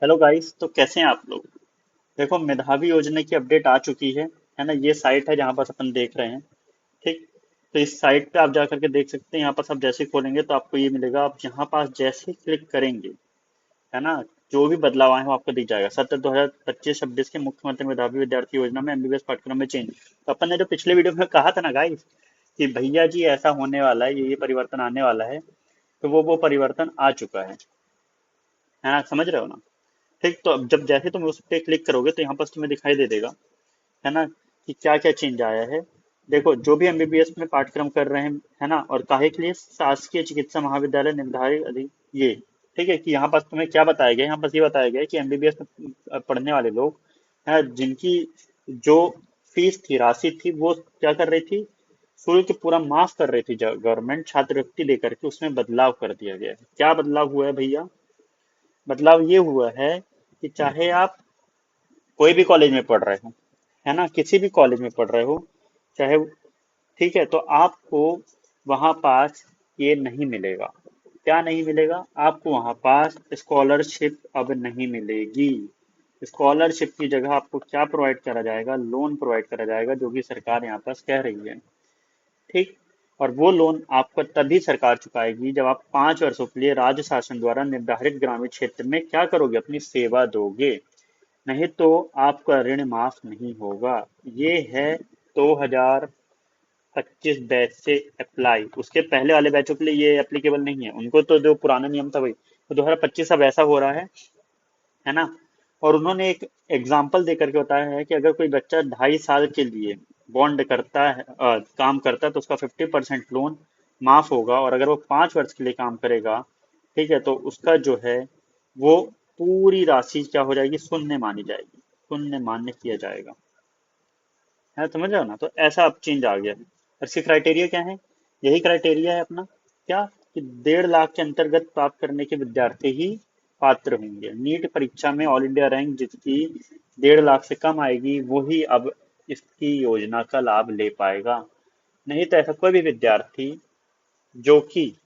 Hello guys, तो कैसे हैं आप लोग। देखो, मेधावी योजना की अपडेट आ चुकी है ना। ये साइट है जहाँ पर अपन देख रहे हैं। ठीक। तो इस साइट पे आप जा करके देख सकते हैं। यहाँ पर आप जैसे ही खोलेंगे तो आपको ये मिलेगा। आप यहाँ पास जैसे ही क्लिक करेंगे, है ना, जो भी बदलाव आए वो आपको दिख जाएगा। सत्र 2025-26 के मुख्यमंत्री मेधावी विद्यार्थी योजना में एमबीबीएस पाठ्यक्रम में चेंज। तो अपन ने जो पिछले वीडियो में कहा था ना गाइस, कि भैया जी ऐसा होने वाला है, ये परिवर्तन आने वाला है, तो वो परिवर्तन आ चुका है ना। समझ रहे हो ना। ठीक। तो अब जब जैसे तुम उस पर क्लिक करोगे तो यहाँ पर तुम्हें दिखाई दे देगा, है ना, कि क्या क्या चेंज आया है। देखो, जो भी एमबीबीएस में पाठ्यक्रम कर रहे हैं, है ना, और काहे के लिए शासकीय चिकित्सा महाविद्यालय निर्धारित ये, ठीक है, कि यहाँ पर तुम्हें क्या बताया गया है। यहाँ पर ये बताया गया है कि एमबीबीएस में पढ़ने वाले लोग, है, जिनकी जो फीस थी, राशि थी, वो क्या कर रही थी, शुल्क पूरा माफ कर रही थी गवर्नमेंट, छात्रवृत्ति देकर के उसमें बदलाव कर दिया गया है। क्या बदलाव हुआ है भैया। बदलाव ये हुआ है कि चाहे आप कोई भी कॉलेज में पढ़ रहे हो, है ना, किसी भी कॉलेज में पढ़ रहे हो, चाहे, ठीक है, तो आपको वहां पास ये नहीं मिलेगा। क्या नहीं मिलेगा आपको वहां पास? स्कॉलरशिप अब नहीं मिलेगी। स्कॉलरशिप की जगह आपको क्या प्रोवाइड करा जाएगा? लोन प्रोवाइड करा जाएगा, जो कि सरकार यहाँ पास कह रही है। ठीक। और वो लोन आपको तभी सरकार चुकाएगी जब आप 5 वर्षों के लिए राज्य शासन द्वारा निर्धारित ग्रामीण क्षेत्र में क्या करोगे? अपनी सेवा दोगे। नहीं तो आपका ऋण माफ नहीं होगा। ये है 2025 बैच से अप्लाई। उसके पहले वाले बैचों के लिए ये एप्लीकेबल नहीं है। उनको तो जो पुराना नियम था वही, तो 2025 अब ऐसा हो रहा है ना। और उन्होंने एक एग्जाम्पल दे करके बताया है कि अगर कोई बच्चा 2.5 साल के लिए बॉन्ड करता है, काम करता है, तो उसका 50% लोन माफ होगा। और अगर वो 5 वर्ष के लिए काम करेगा, ठीक है, तो उसका जो है वो पूरी राशि क्या हो जाएगी? शून्य मानी जाएगी, शून्य मान्य किया जाएगा। है, समझ रहे हो ना। तो ऐसा अब चेंज आ गया है। और इसकी क्राइटेरिया क्या है? यही क्राइटेरिया है अपना, क्या, कि 1.5 लाख के अंतर्गत प्राप्त करने के विद्यार्थी ही पात्र होंगे। नीट परीक्षा में ऑल इंडिया रैंक जिसकी 1.5 लाख से कम आएगी, वही अब इसकी योजना का लाभ ले पाएगा। नहीं तो ऐसा कोई भी विद्यार्थी जो कि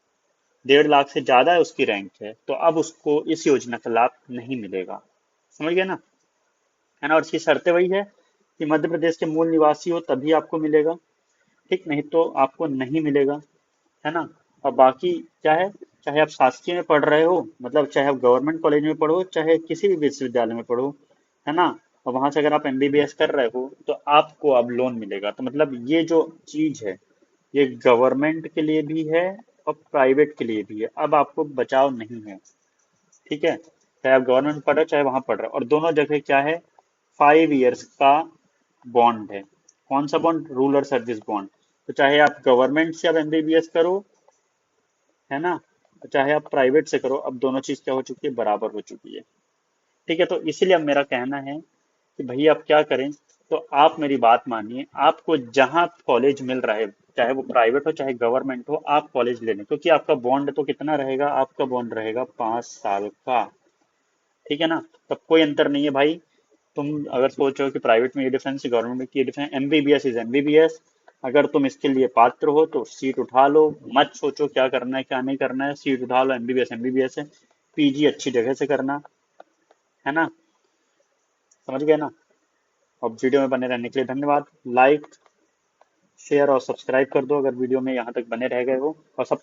1.5 लाख से ज्यादा है, उसकी रैंक है, तो अब उसको इस योजना का लाभ नहीं मिलेगा। समझ गए ना। है ना। और इसकी शर्तें वही है कि मध्य प्रदेश के मूल निवासी हो तभी आपको मिलेगा। ठीक। नहीं तो आपको नहीं मिलेगा। है ना। और बाकी क्या है, चाहे आप शासकीय में पढ़ रहे हो, मतलब चाहे आप गवर्नमेंट कॉलेज में पढ़ो, चाहे किसी भी विश्वविद्यालय में पढ़ो, है ना, और वहां से अगर आप एमबीबीएस कर रहे हो तो आपको अब लोन मिलेगा। तो मतलब ये जो चीज है, ये गवर्नमेंट के लिए भी है और प्राइवेट के लिए भी है। अब आपको बचाव नहीं है। ठीक है। चाहे आप गवर्नमेंट में पढ़ रहे हो, चाहे वहां पढ़ रहे हो, और दोनों जगह क्या है, 5 इयर्स का बॉन्ड है। कौन सा बॉन्ड? Rural service bond. तो चाहे आप गवर्नमेंट से अब एमबीबीएस करो, है ना, चाहे आप प्राइवेट से करो, अब दोनों चीज क्या हो चुकी है? बराबर हो चुकी है। ठीक है। तो इसीलिए अब मेरा कहना है कि भैया आप क्या करें, तो आप मेरी बात मानिए। आपको जहां कॉलेज मिल रहा है, चाहे वो प्राइवेट हो चाहे गवर्नमेंट हो, आप कॉलेज ले लें, क्योंकि आपका बॉन्ड तो कितना रहेगा? आपका बॉन्ड रहेगा 5 साल का। ठीक है ना। तब कोई अंतर नहीं है भाई। तुम अगर सोचो कि प्राइवेट में ये डिफरेंस है, गवर्नमेंट में ये डिफरेंस, एमबीबीएस इज एमबीबीएस। अगर तुम इसके लिए पात्र हो तो सीट उठा लो। मत सोचो क्या करना है क्या नहीं करना है, सीट उठा लो। एमबीबीएस एमबीबीएस है। पीजी अच्छी जगह से करना, है ना। समझ गए ना। और वीडियो में बने रहने के लिए धन्यवाद। लाइक, शेयर और सब्सक्राइब कर दो अगर वीडियो में यहाँ तक बने रह गए हो। और सब